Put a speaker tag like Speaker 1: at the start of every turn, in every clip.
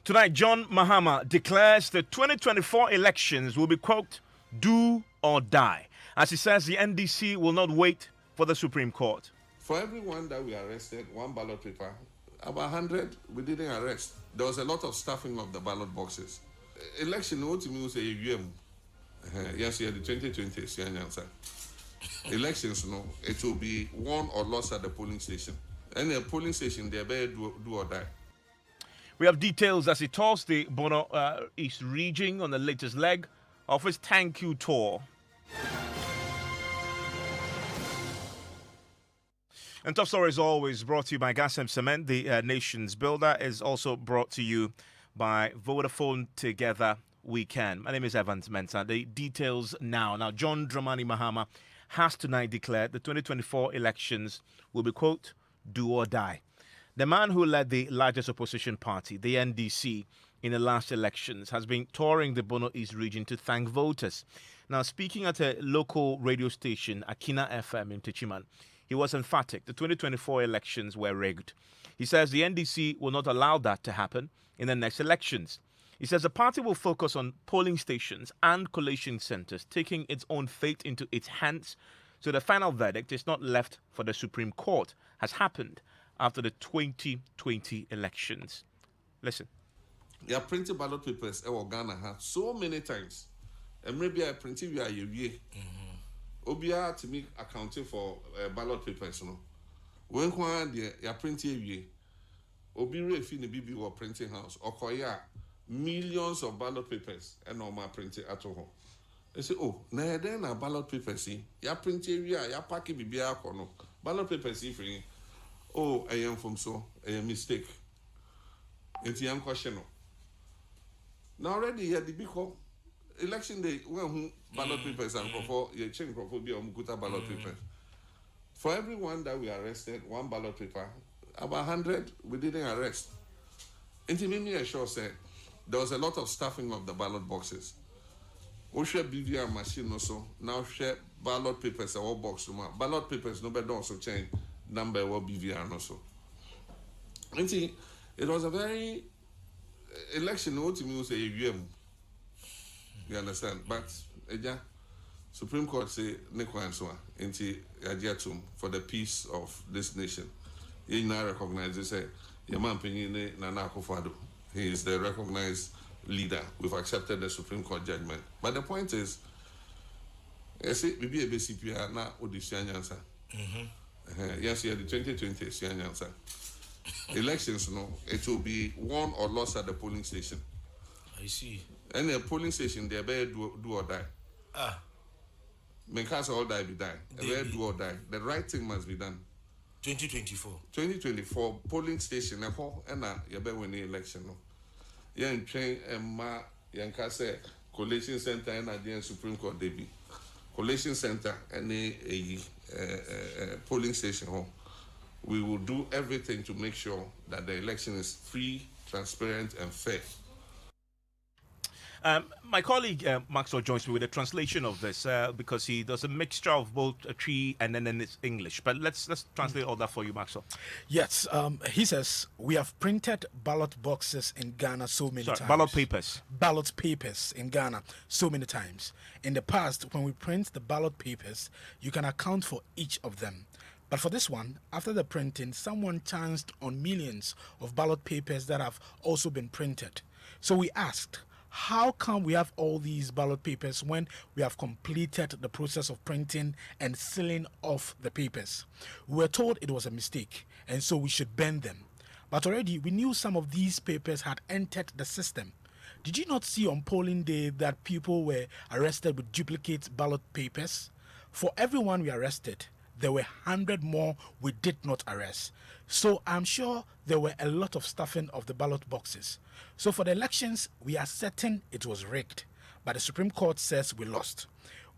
Speaker 1: Tonight, John Mahama declares the 2024 elections will be, quote, do or die. As he says, the NDC will not wait for the Supreme Court.
Speaker 2: For everyone that we arrested, one ballot paper, about 100 we didn't arrest. There was a lot of stuffing of the ballot boxes. Election, what you mean, say, yes, the 2020 answer. Elections, no, it will be won or lost at the polling station. And the polling station, they better do or die.
Speaker 1: We have details as he tours the Bono East region on the latest leg of his thank you tour. And Top Story is always brought to you by Gas and Cement, the nation's builder, is also brought to you by Vodafone. Together we can. My name is Evans Mensah. The details now. Now, John Dramani Mahama has tonight declared the 2024 elections will be, quote, do or die. The man who led the largest opposition party, the NDC, in the last elections has been touring the Bono East region to thank voters. Now, speaking at a local radio station, Akina FM in Techiman, he was emphatic. The 2024 elections were rigged. He says the NDC will not allow that to happen in the next elections. He says the party will focus on polling stations and collation centers, taking its own fate into its hands, so the final verdict is not left for the Supreme Court, as happened after the 2020 elections. Listen.
Speaker 2: They are printing ballot papers in Ghana so many times. And maybe I printed you a year. Obia to me accounting for ballot papers. No, when they are printing a year, Obi Refi the BB or printing house or Koya millions of ballot papers and normal printing at home. They say, oh, now then a ballot papers see, ya printing ya packing BB no ballot papers free. Oh, I am from so a mistake. It's young question. Now already here the big election day when ballot papers and before you change before be ballot papers. For everyone that we arrested, one ballot paper, about 100 we didn't arrest. And me assure said there was a lot of stuffing of the ballot boxes. We share BVR machine also now share ballot papers or box ballot papers nobody also change number or BVR also. And see, it was a very election what you say you understand, but Supreme Court say Neko and so into Yajatum for the peace of this nation. You now recognize they say Yaman Penine Nana Akufo-Addo. He is the recognized leader. We've accepted the Supreme Court judgment. But the point is, I say maybe a BCPR na Odisha answer. Yes, yeah, the 2020 answer. Elections, no, it will be won or lost at the polling station.
Speaker 3: I see.
Speaker 2: And the polling station, they better do or die. Because all die be die. They better do or die. The right thing must be done.
Speaker 3: 2024.
Speaker 2: 2024 polling station, and you better win the election. No, yeah, in train and ma, say collation center and the Supreme Court they be collation center and a polling station. We will do everything to make sure that the election is free, transparent, and fair.
Speaker 1: My colleague Maxwell joins me with a translation of this because he does a mixture of both Tree and then it's English. But let's translate all that for you, Maxwell.
Speaker 4: Yes, he says we have printed ballot boxes in Ghana so many times.
Speaker 1: Ballot papers.
Speaker 4: Ballot papers in Ghana so many times. In the past, when we print the ballot papers, you can account for each of them. But for this one, after the printing, someone chanced on millions of ballot papers that have also been printed. So we asked, how come we have all these ballot papers when we have completed the process of printing and sealing off the papers? We were told it was a mistake, and so we should burn them. But already we knew some of these papers had entered the system. Did you not see on polling day that people were arrested with duplicate ballot papers? For everyone we arrested, there were 100 more we did not arrest. So I'm sure there were a lot of stuffing of the ballot boxes. So for the elections, we are certain it was rigged. But the Supreme Court says we lost.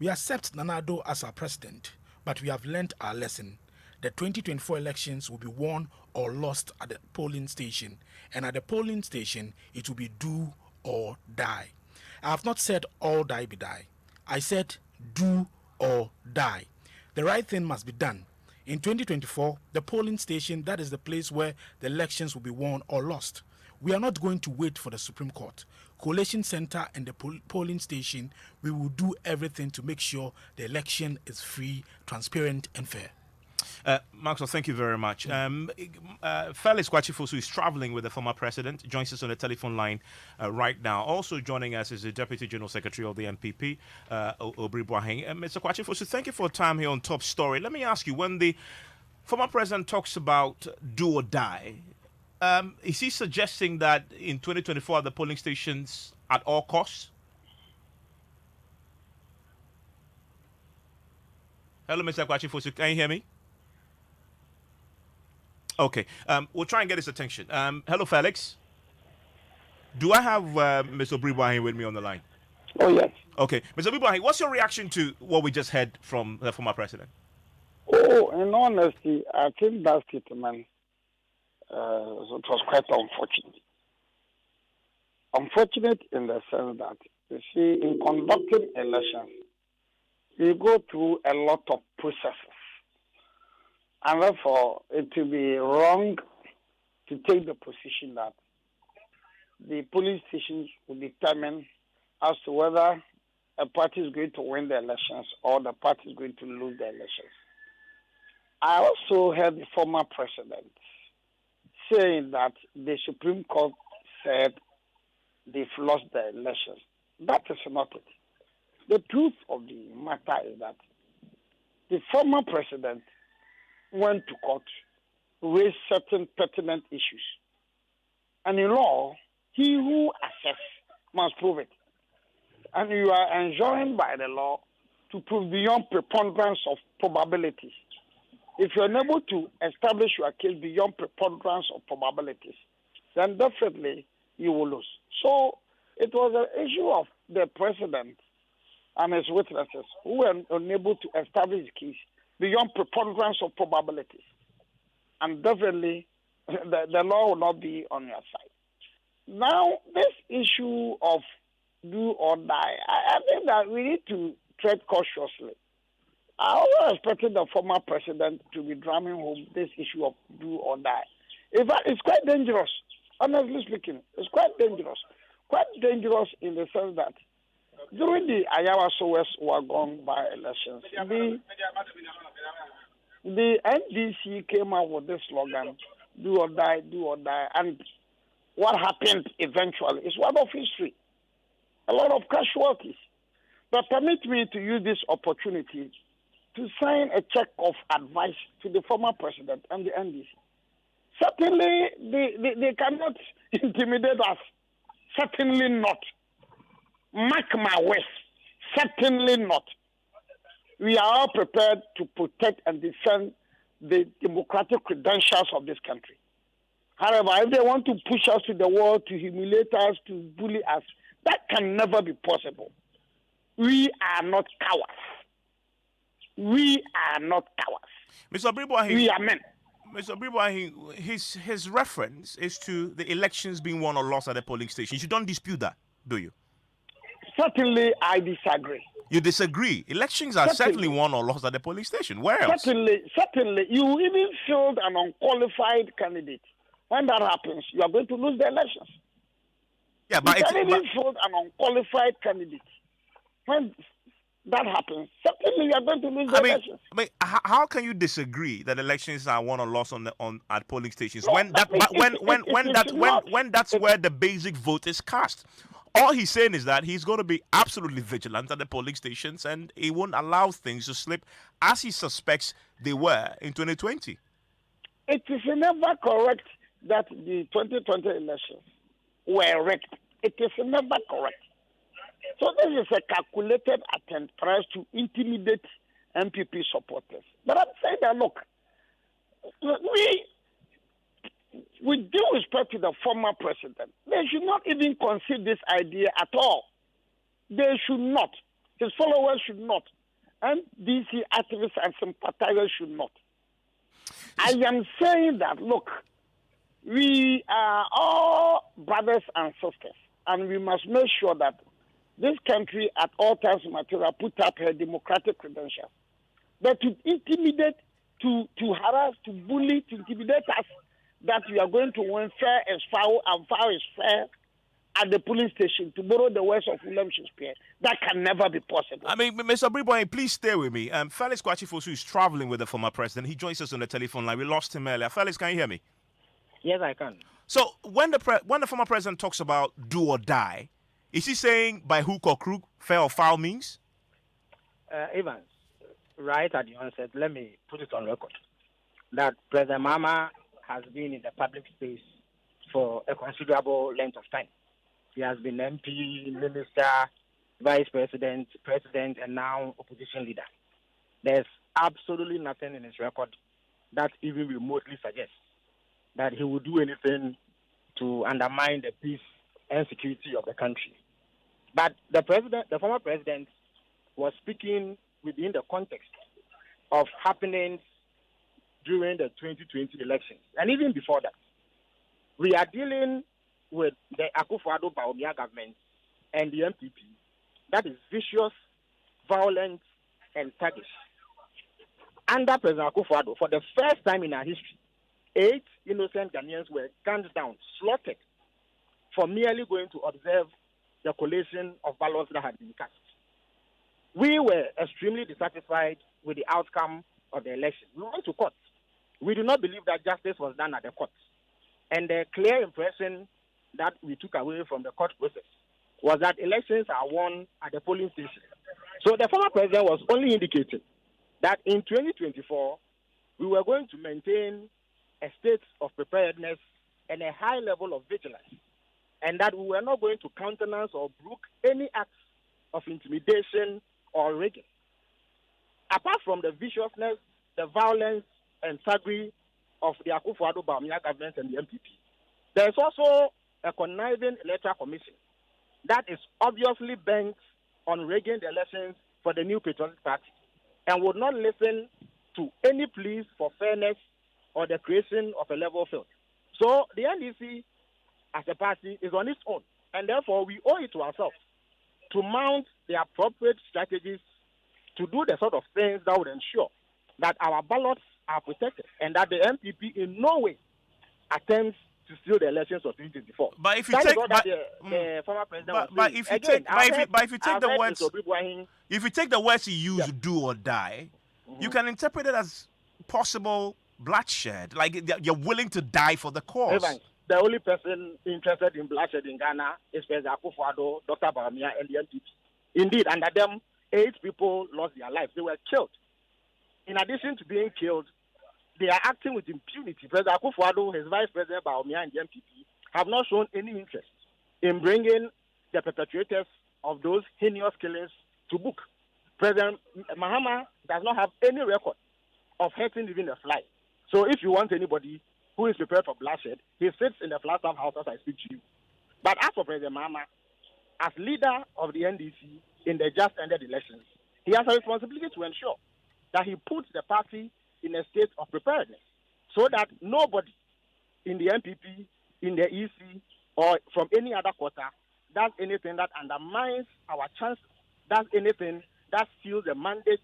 Speaker 4: We accept Nana Addo as our president, but we have learnt our lesson. The 2024 elections will be won or lost at the polling station. And at the polling station, it will be do or die. I have not said all die be die. I said do or die. The right thing must be done. In 2024, the polling station, that is the place where the elections will be won or lost. We are not going to wait for the Supreme Court. Collation Center and the polling station, we will do everything to make sure the election is free, transparent, and fair.
Speaker 1: Maxwell, thank you very much. Felix Kwachifosu is traveling with the former president, joins us on the telephone line right now. Also joining us is the Deputy General Secretary of the MPP, Obri Boaheng. Mr. Kwachifosu, thank you for your time here on Top Story. Let me ask you, when the former president talks about do or die, is he suggesting that in 2024 at the polling stations at all costs? Hello, Mr. Kwachifosu, can you hear me? Okay, we'll try and get his attention. Hello, Felix. Do I have Mr. Obriboahe with me on the line?
Speaker 5: Oh, yes.
Speaker 1: Okay, Mr. Obriboahe, what's your reaction to what we just heard from the former president?
Speaker 5: Oh, in honesty, I think that statement it was quite unfortunate. Unfortunate in the sense that, you see, in conducting elections, we go through a lot of processes. And therefore, it will be wrong to take the position that the polling stations will determine as to whether a party is going to win the elections or the party is going to lose the elections. I also heard the former president saying that the Supreme Court said they've lost the elections. That is not it. The truth of the matter is that the former president went to court, raised certain pertinent issues. And in law, he who assesses must prove it. And you are enjoined by the law to prove beyond preponderance of probabilities. If you're unable to establish your case beyond preponderance of probabilities, then definitely you will lose. So it was an issue of the president and his witnesses who were unable to establish the case beyond preponderance of probabilities. And definitely, the law will not be on your side. Now, this issue of do or die, I think that we need to tread cautiously. I always expected the former president to be drumming home this issue of do or die. In fact, it's quite dangerous, honestly speaking. It's quite dangerous. Quite dangerous in the sense that during the Ayawa Sowes Wagon by elections, the NDC came out with this slogan, do or die, and what happened eventually is one of history. A lot of casualties. But permit me to use this opportunity to sign a check of advice to the former president and the NDC. Certainly, they cannot intimidate us. Certainly not. Mark my words. Certainly not. We are all prepared to protect and defend the democratic credentials of this country. However, if they want to push us to the wall, to humiliate us, to bully us, that can never be possible. We are not cowards. We are not cowards.
Speaker 1: Mr. Obriboahe,
Speaker 5: we are men.
Speaker 1: Mr. Obriboahe, his reference is to the elections being won or lost at the polling stations. You don't dispute that, do you?
Speaker 5: Certainly, I disagree.
Speaker 1: You disagree? Elections are certainly won or lost at the polling station. Where else?
Speaker 5: Certainly. You even field an unqualified candidate. When that happens, you are going to lose the elections.
Speaker 1: Yeah, but
Speaker 5: you can even field an unqualified candidate. When that happens, certainly you are going to lose the elections.
Speaker 1: I mean, how can you disagree that elections are won or lost at polling stations
Speaker 5: No,
Speaker 1: when that's where the basic vote is cast? All he's saying is that he's going to be absolutely vigilant at the polling stations and he won't allow things to slip as he suspects they were in 2020.
Speaker 5: It is never correct that the 2020 elections were rigged. It is never correct. So this is a calculated attempt for us to intimidate MPP supporters. But I'm saying that, look, with due respect to the former president, they should not even consider this idea at all. They should not. His followers should not. And DC activists and sympathizers should not. I am saying that, look, we are all brothers and sisters, and we must make sure that this country at all times material put up her democratic credentials. But to intimidate, to harass, to bully, to intimidate us, that you are going to win fair is foul and foul is fair at the polling station, to borrow the words of William Shakespeare. That can never be possible.
Speaker 1: I mean, Mr. Briboy, please stay with me. Felix Kwachifosu is traveling with the former president. He joins us on the telephone line. We lost him earlier. Felix, can you hear me?
Speaker 6: Yes, I can.
Speaker 1: So when the former president talks about do or die, is he saying by hook or crook, fair or foul means?
Speaker 6: Evans, right at the onset, let me put it on record that President Mama has been in the public space for a considerable length of time. He has been MP, minister, vice president, president, and now opposition leader. There's absolutely nothing in his record that even remotely suggests that he will do anything to undermine the peace and security of the country. But the former president, was speaking within the context of happenings during the 2020 elections, and even before that. We are dealing with the Akufo-Addo Bawumia government and the MPP that is vicious, violent, and thuggish. Under President Akufo-Addo, for the first time in our history, 8 innocent Ghanaians were gunned down, slaughtered, for merely going to observe the collation of ballots that had been cast. We were extremely dissatisfied with the outcome of the election. We went to court. We do not believe that justice was done at the court. And the clear impression that we took away from the court process was that elections are won at the polling station. So the former president was only indicating that in 2024, we were going to maintain a state of preparedness and a high level of vigilance, and that we were not going to countenance or brook any acts of intimidation or rigging. Apart from the viciousness, the violence, and thuggery of the Akufo-Addo Bawumia government and the MPP, there is also a conniving electoral commission that is obviously bent on rigging the elections for the new Patriotic Party and would not listen to any pleas for fairness or the creation of a level field. So the NDC as a party is on its own, and therefore we owe it to ourselves to mount the appropriate strategies to do the sort of things that would ensure that our ballots are protected and that the MPP in no way attempts to steal the elections of 2024.
Speaker 1: But if you
Speaker 6: that
Speaker 1: take,
Speaker 6: is what the former president was saying.
Speaker 1: if you
Speaker 6: Again,
Speaker 1: take the words, if you take the words he used, do or die, you can interpret it as possible bloodshed. Like you're willing to die for the cause.
Speaker 6: Evans, the only person interested in bloodshed in Ghana is President Akufo-Addo, Dr. Bawumia, and the MPP. Indeed, under them, 8 people lost their lives. They were killed. In addition to being killed, they are acting with impunity. President Akufo-Addo, his vice president Bawumia, and the MPP have not shown any interest in bringing the perpetrators of those heinous killings to book. President Mahama does not have any record of hurting even a fly. So if you want anybody who is prepared for bloodshed, he sits in the Flagstaff House as I speak to you. But as for President Mahama, as leader of the NDC in the just ended elections, he has a responsibility to ensure that he puts the party in a state of preparedness so that nobody in the MPP, in the EC, or from any other quarter does anything that undermines our chances, does anything that steals the mandate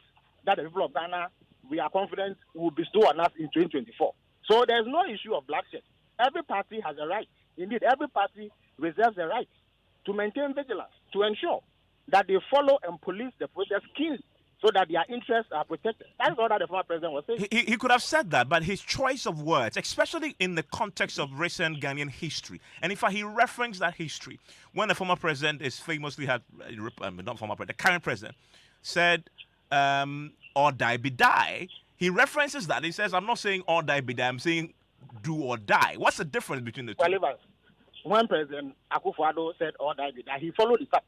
Speaker 6: that the people of Ghana, we are confident, will bestow on us in 2024. So there's no issue of bloodshed. Every party has a right. Indeed, every party reserves the right to maintain vigilance, to ensure that they follow and police the process keenly so that their interests are protected. That is all that the former president was saying.
Speaker 1: He could have said that, but his choice of words, especially in the context of recent Ghanaian history, and in fact, he referenced that history when the former president is famously had, not former president, the current president, said, or die be die. He references that. He says, I'm not saying or die be die, I'm saying do or die. What's the difference between the two?
Speaker 6: Well, Evans, when President Akufo-Addo said or die be die, he followed it up.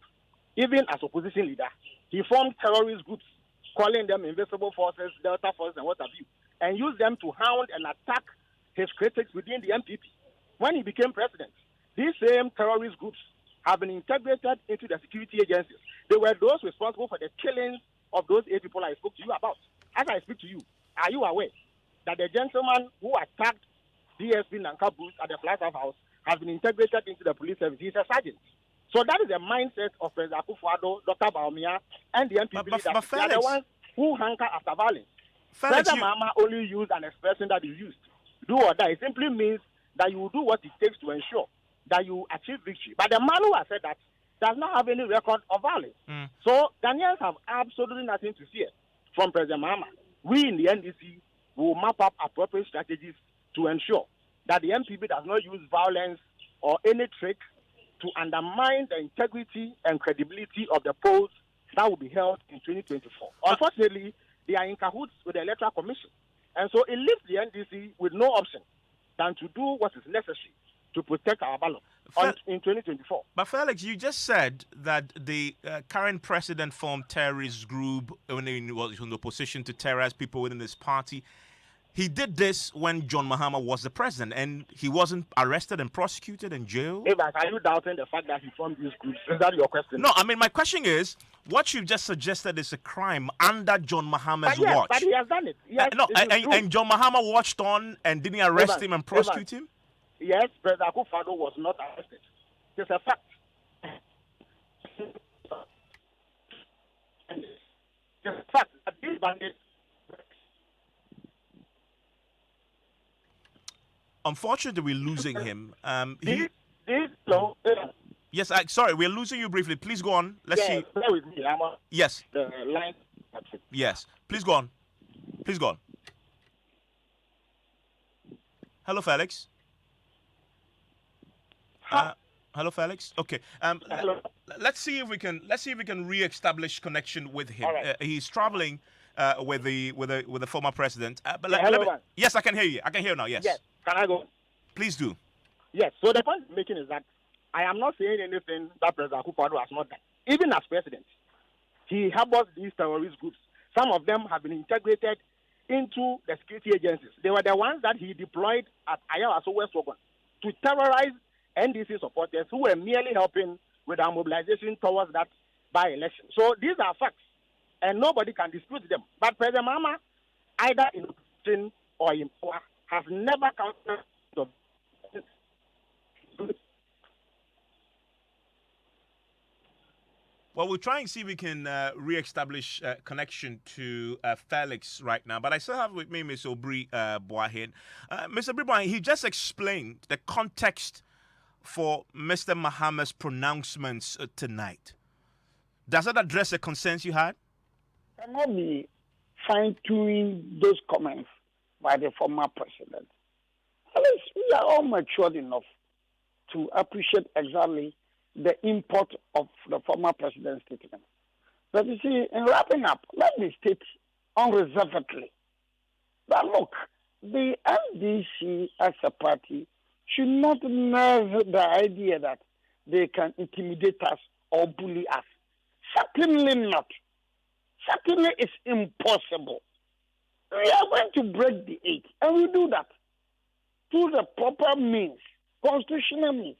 Speaker 6: Even as opposition leader, he formed terrorist groups, calling them invisible forces, Delta Force, and what have you, and used them to hound and attack his critics within the MPP. When he became president, these same terrorist groups have been integrated into the security agencies. They were those responsible for the killings of those 8 people I spoke to you about. As I speak to you, are you aware that the gentleman who attacked DSP Nanka Bruce at the Flagstaff House has been integrated into the police service? He's a sergeant. So that is the mindset of President Akufo-Addo, Dr. Bawumia, and the MPP leaders. They are the ones who hanker after violence. President Mahama only used an expression that he used, do or die. It simply means that you will do what it takes to ensure that you achieve victory. But the man who has said that does not have any record of violence. So Ghanaians have absolutely nothing to fear from President Mahama. We in the NDC will map up appropriate strategies to ensure that the MPP does not use violence or any trick to undermine the integrity and credibility of the polls that will be held in 2024. Unfortunately, they are in cahoots with the Electoral Commission. And so it leaves the NDC with no option than to do what is necessary to protect our ballot in 2024.
Speaker 1: But Felix, you just said that the current president formed terrorist group when he was in opposition to terrorize people within his party. He did this when John Mahama was the president, and he wasn't arrested and prosecuted and jailed.
Speaker 6: Evans, are you doubting the fact that he formed these groups? Is that your question?
Speaker 1: No, I mean, my question is, what you've just suggested is a crime under John Mahama's watch.
Speaker 6: But he has done it. Yes,
Speaker 1: and John Mahama watched on and didn't arrest him and prosecute him?
Speaker 6: Yes, President Akufo-Addo was not arrested. It's a fact. It's a fact that these bandits.
Speaker 1: Unfortunately, we're losing him. Yes, sorry, we're losing you briefly. Please go on. Let's see.
Speaker 6: Bear with me. I'm on
Speaker 1: yes.
Speaker 6: The line.
Speaker 1: Yes. Please go on. Please go on. Hello, Felix. Hello, Felix. Okay.
Speaker 6: Hello.
Speaker 1: Let's see if we can re-establish connection with him.
Speaker 6: Right.
Speaker 1: He's traveling with the former president. Yes, I can hear you. I can hear you now. Yes.
Speaker 6: Yes. Can I go?
Speaker 1: Please do.
Speaker 6: Yes. So the point I'm making is that I am not saying anything that President Akufo-Addo has not done. Even as president, he harbors these terrorist groups. Some of them have been integrated into the security agencies. They were the ones that he deployed at Ayawaso West Ogun to terrorize NDC supporters who were merely helping with our mobilization towards that by-election. So these are facts, and nobody can dispute them. But President Mahama, either in opposition or in power, has never counted the.
Speaker 1: Well, we're trying to see if we can re-establish connection to Felix right now. But I still have with me Mr. Obri Boahin. Mr. Obri Boahin, he just explained the context for Mr. Mahama's pronouncements tonight. Does that address the concerns you had?
Speaker 5: Cannot be fine-tuning those comments by the former president. At least we are all matured enough to appreciate exactly the import of the former president's statement. But you see, in wrapping up, let me state unreservedly that look, the NDC as a party should not nerve the idea that they can intimidate us or bully us. Certainly not. Certainly it's impossible. We are going to break the eight, and we do that through the proper means, constitutional means.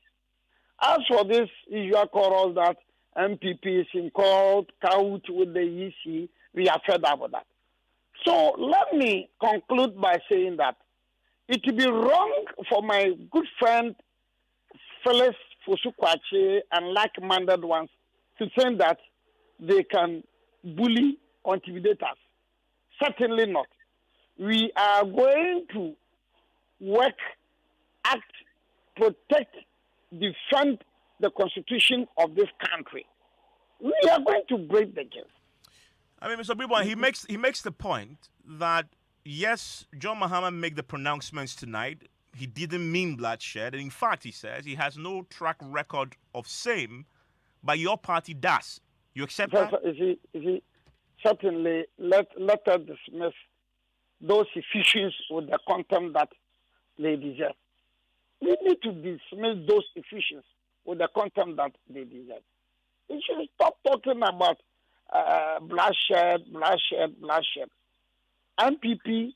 Speaker 5: As for this usual quarrel that MPP is in court, out with the EC, we are fed up with that. So let me conclude by saying that it would be wrong for my good friend Felix Fosukwache and like-minded ones to say that they can bully or intimidate us. Certainly not. We are going to work, act, protect, defend the constitution of this country. We are going to break the game.
Speaker 1: I mean, Mr. Bibwan, he makes the point that yes, John Mahama made the pronouncements tonight. He didn't mean bloodshed, and in fact, he says he has no track record of same, but your party does. You accept that?
Speaker 5: Is he certainly let us dismiss those efficiencies with the contempt that they deserve. We need to dismiss those efficiencies with the contempt that they deserve. We should stop talking about bloodshed. MPP,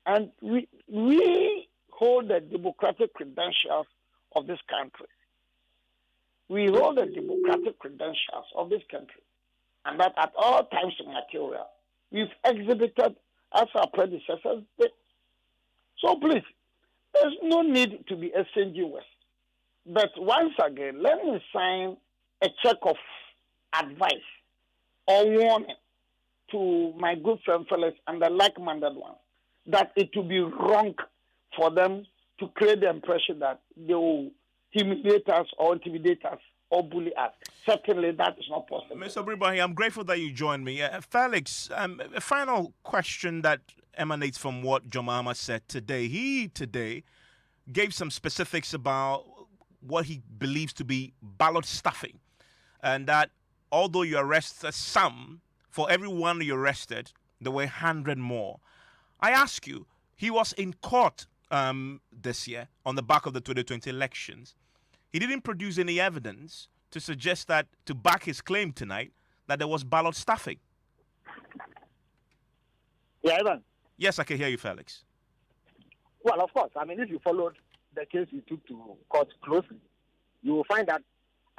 Speaker 5: and we hold the democratic credentials of this country. We hold the democratic credentials of this country, and that at all times in material, we've exhibited as our predecessors did. So please, there's no need to be exchanging words. But once again, let me sign a check of advice or warning to my good friend Felix and the like-minded ones that it would be wrong for them to create the impression that they will humiliate us or intimidate us or bully us. Certainly, that is not possible.
Speaker 1: Mr. Bribahi, I'm grateful that you joined me. Felix, a final question that emanates from what John Mahama said today. He today gave some specifics about what he believes to be ballot stuffing, and that although you arrested some, for every one you arrested, there were 100 more. I ask you, he was in court this year on the back of the 2020 elections. He didn't produce any evidence to suggest that, to back his claim tonight, that there was ballot stuffing.
Speaker 6: Yeah, Ivan.
Speaker 1: Yes, I can hear you, Felix.
Speaker 6: Well, of course. I mean, if you followed the case you took to court closely, you will find that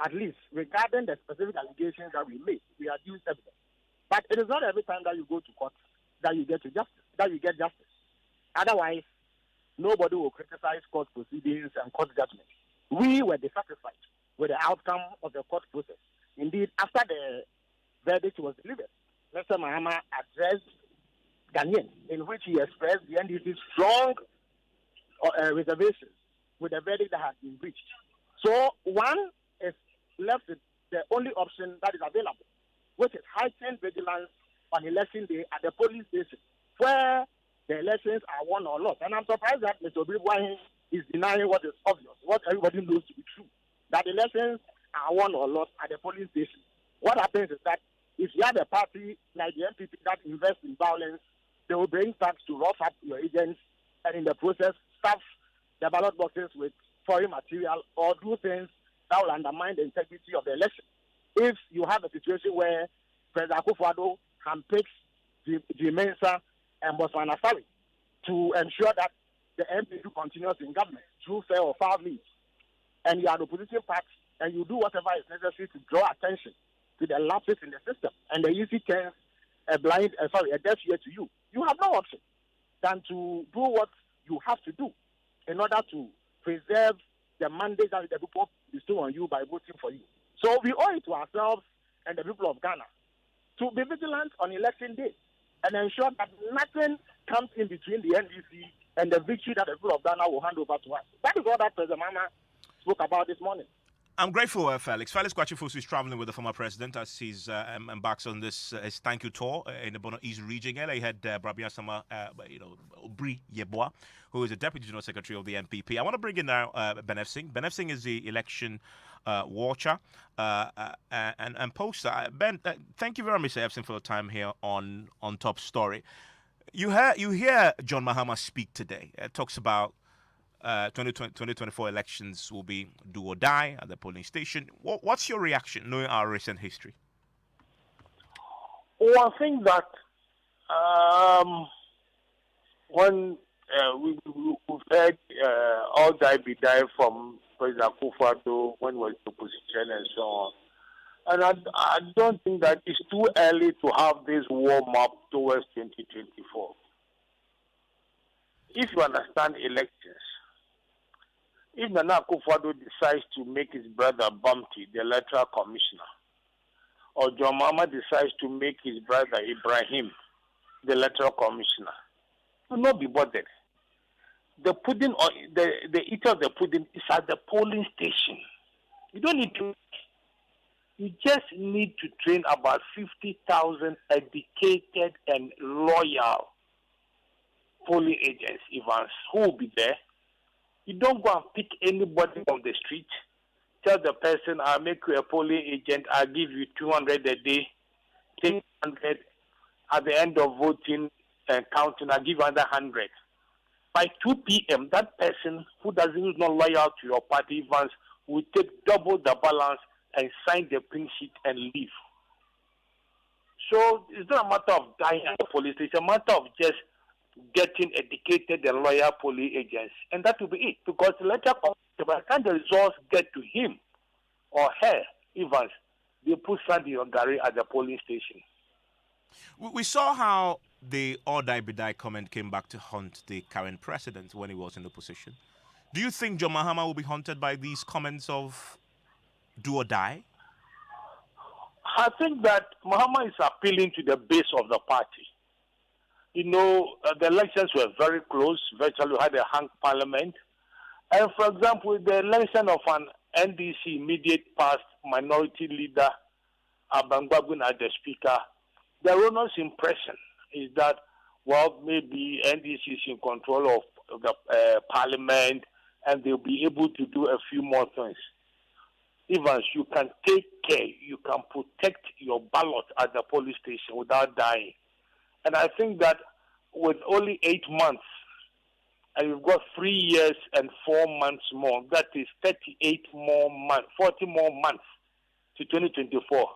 Speaker 6: at least regarding the specific allegations that we made, we have used evidence. But it is not every time that you go to court that you get justice. Otherwise, nobody will criticize court proceedings and court judgment. We were dissatisfied with the outcome of the court process. Indeed, after the verdict was delivered, Mr. Mahama addressed Ghanaians, in which he expressed the NDC's strong reservations with the verdict that has been reached. So one is left with the only option that is available, which is heightened vigilance on election day at the polling station, where the elections are won or lost. And I'm surprised that Mr. Obibuahi is denying what is obvious, what everybody knows to be true, that elections are won or lost at the polling station. What happens is that if you have a party like the MPP that invests in violence, they will bring tax to rough up your agents and in the process stuff the ballot boxes with foreign material or do things that will undermine the integrity of the election. If you have a situation where President Akufo-Addo handpicks Evans Mensah and Bosman Asari to ensure that the MPP continues in government through fair or foul means, and you are the opposition party and you do whatever is necessary to draw attention to the lapses in the system, and the EC turns a deaf ear to you, you have no option than to do what you have to do in order to preserve the mandate that the people bestow on you by voting for you. So we owe it to ourselves and the people of Ghana to be vigilant on election day and ensure that nothing comes in between the NDC and the victory that the people of Ghana will hand over to us. That is what that President Mahama spoke about this morning.
Speaker 1: I'm grateful, Felix. Felix Kwachifusu is traveling with the former president as he's embarks on this his thank you tour in the Bono East region. He had Brabia Sama, Obri Yeboah, who is the Deputy General Secretary of the MPP. I want to bring in now Benef Singh. Benef Singh is the election watcher and poster. Ben, thank you very much, Sir Epson, for your time here on Top Story. You hear John Mahama speak today. Talks about 2024 elections will be do or die at the polling station. What's your reaction, knowing our recent history?
Speaker 7: Well, I think that when we've heard all die be die from President Akufo-Addo when he was in opposition and so on, and I don't think that it's too early to have this warm up towards 2024. If you understand elections, if Nana Akufo-Addo decides to make his brother Bumpty the electoral commissioner, or John Mahama decides to make his brother Ibrahim the electoral commissioner, do not be bothered. The pudding or the eater of the pudding is at the polling station. You don't need to. You just need to train about 50,000 educated and loyal polling agents, Evans, who will be there. You don't go and pick anybody on the street. Tell the person, I'll make you a polling agent, I'll give you 200 a day, take 100. At the end of voting and counting, I'll give you another 100. By 2 p.m., that person who's not loyal to your party, Evans, will take double the balance and sign the pink sheet and leave. So it's not a matter of dying at the police, it's a matter of just getting educated and loyal polling agents. And that will be it. Because the letter comes, by the time the results get to him or her, Evans, they put Sandy or Gary at the polling station.
Speaker 1: We saw how the or die be die comment came back to haunt the current president when he was in the position. Do you think John Mahama will be haunted by these comments of do or die?
Speaker 7: I think that Mahama is appealing to the base of the party. You know, the elections were very close. Virtually had a hung parliament. And for example, the election of an NDC immediate past minority leader, Abangbagun as the speaker, the erroneous impression is that, well, maybe NDC is in control of the parliament and they'll be able to do a few more things. Evans, you can take care, you can protect your ballot at the police station without dying. And I think that with only 8 months, and you've got 3 years and 4 months more, that is 38 more months, 40 more months to 2024.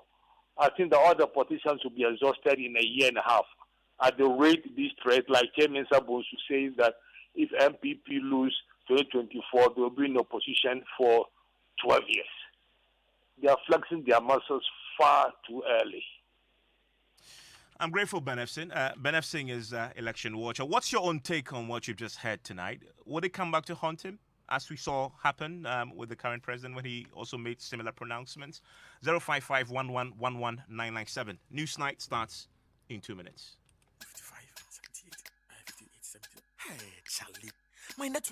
Speaker 7: I think that all the politicians will be exhausted in a year and a half. At the rate this threat, like Chairman Sabonsu says that if MPP lose 2024, they will be in opposition for 12 years. They are flexing their muscles far too early.
Speaker 1: I'm grateful, Ben F. Singh. Ben F. Singh is election watcher. What's your own take on what you've just heard tonight? Would it come back to haunt him, as we saw happen with the current president when he also made similar pronouncements? 055-11-11997. Newsnight starts in 2 minutes.
Speaker 8: 55, 78, 58, 70. Hey, Charlie. My network.